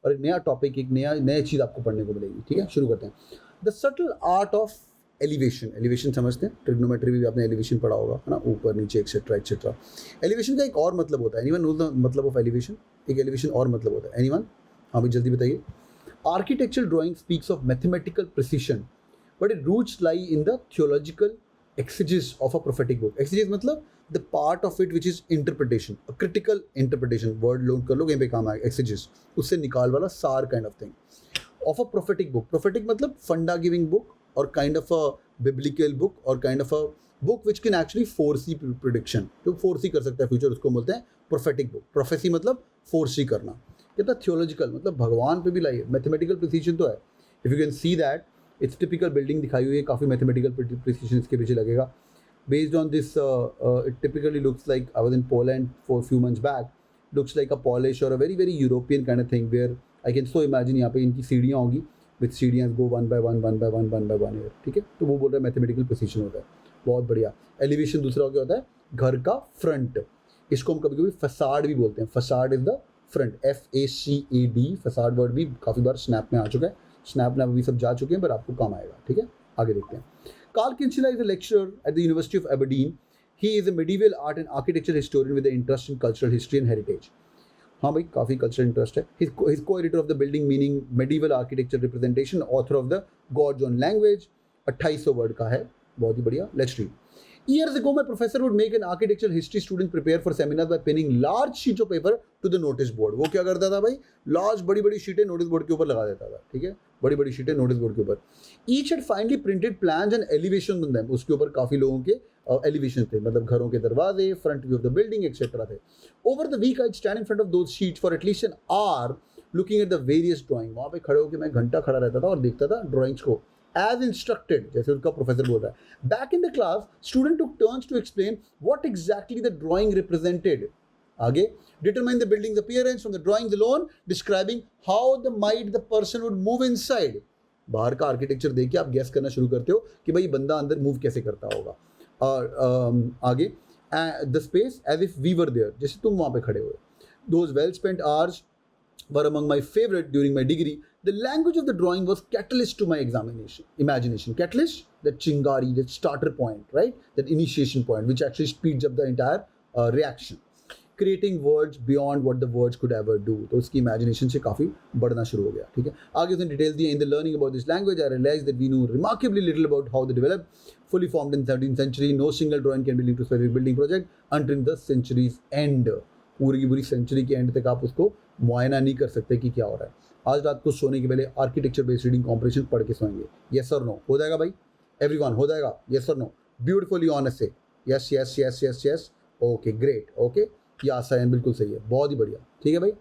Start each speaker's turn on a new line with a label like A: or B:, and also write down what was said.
A: और एक नया टॉपिक, एक नया चीज़ आपको पढ़ने को मिलेगी। ठीक है, शुरू करते हैं। The subtle art of elevation. Elevation समझते हैं, ट्रिग्नोमेट्री भी आपने एलिवेशन पढ़ा होगा, है ना, ऊपर नीचे एक्सेट्रा एक्सेट्रा। एलिवेशन का एक और मतलब होता है, एनीवन नोज द मतलब ऑफ एलिवेशन? एक एलिवेशन और मतलब होता है, एनीवन? हाँ भाई जल्दी बताइए। Architectural drawing speaks of mathematical precision but it roots lie in the theological exegesis of a prophetic book. Exegesis मतलब the part of it which is interpretation, critical interpretation, word load कर लो कहीं पे काम आएगा, एक्सिजिस उससे निकाल वाला सार kind of thing of a prophetic book. Prophetic मतलब फंडा गिविंग बुक और kind of a biblical book और kind of a book which can actually foresee prediction, जो फोरसी कर सकता है फ्यूचर, उसको बोलते हैं प्रोफेटिक बुक। प्रोफेसी मतलब फोरसी करना। कितना थियोलॉजिकल मतलब भगवान पे भी लाइए, मैथमेटिकल प्रिसीजन तो है। If you can see that it's typical building दिखाई हुई है, काफ़ी मैथमेटिकल प्रिसीजन इसके पीछे लगेगा। Based on this, it typically looks like, I was in Poland for a few months back, looks like a Polish or a very very European kind of thing where I can so imagine यहाँ पे इनकी सीढ़ियाँ होगी, with सीढ़ियाँ go one by one here, ठीक है। तो वो बोल रहा है मैथमेटिकल प्रिसीजन होता है, बहुत बढ़िया। एलिवेशन दूसरा क्या होता है? घर का फ्रंट, इसको हम कभी कभी फसाड भी बोलते हैं। Facade is the front, FACAD। Facade word भी काफ़ी बार स्नैप में आ चुका है, स्नैप में अभी सब जा चुके हैं, पर आपको काम आएगा। ठीक है, आगे देखते हैं। Carl Kinchila is a lecturer at the University of Aberdeen. He is a medieval art and architecture historian with an interest in cultural history and heritage. हाँ भाई, काफ़ी कल्चरल इंटरेस्ट है। He's co-editor of the Building Meaning Medieval Architecture Representation, author of the Gods on Language, 2800 word का है, बहुत ही बढ़िया। Let's read. Years ago, my professor would make an architectural history student prepare for seminars by pinning large sheets of paper to the notice board. वो क्या करता था भाई? Large बड़ी बड़ी शीटें नोटिस बोर्ड के ऊपर लगा देता था। ठीक है, बड़ी बड़ी शीटें नोटिस बोर्ड के ऊपर। Each had finely printed plans and elevations on them. उसके ऊपर काफ़ी लोगों के एलिवेशन थे, मतलब घरों के दरवाजे, front view of the building etcetera थे। Over the week, I'd stand in front of those sheets for at least an hour looking at the various drawing. वहाँ पे खड़े होकर मैं घंटा खड़ा रहता था और देखता था ड्राइंग्स को as instructed, जैसे उसका प्रोफेसर बोल रहा है। Back in the class, student took turns to explain what exactly the drawing represented. आगे, determine the building's appearance from the drawings alone, describing how the person would move inside. बाहर का architecture देख के आप gas करना शुरू करते हो कि भाई बंदा अंदर मूव कैसे करता होगा। और आगे, the space as if we were there, जैसे तुम वहाँ पे खड़े हुए। Those well spent hours were among my favorite during my degree. The language of the drawing was catalyst to my imagination. Catalyst, that chingari, that starter point, right? That initiation point, which actually speeds up the entire reaction, creating words beyond what the words could ever do. तो उसकी imagination से काफ़ी बढ़ना शुरू हो गया। ठीक है, आगे उसने डिटेल्स दिए। In the learning about this language, I realized that we knew remarkably little about how they developed. Fully formed in 13th century, no single drawing can be linked to a specific building project until the century's end. पूरी की पूरी century के and तक आप उसको मुआयना नहीं कर सकते कि क्या हो रहा है। आज रात को सोने के पहले आर्किटेक्चर बेस्ड रीडिंग कॉम्पिटिशन पढ़ के सोएंगे। यस और नो? हो जाएगा भाई, एवरीवन हो जाएगा? यस और नो? ब्यूटीफुली ऑनेस्ट से yes yes yes yes yes. Okay great, okay, या साइन बिल्कुल सही है, बहुत ही बढ़िया। ठीक है भाई।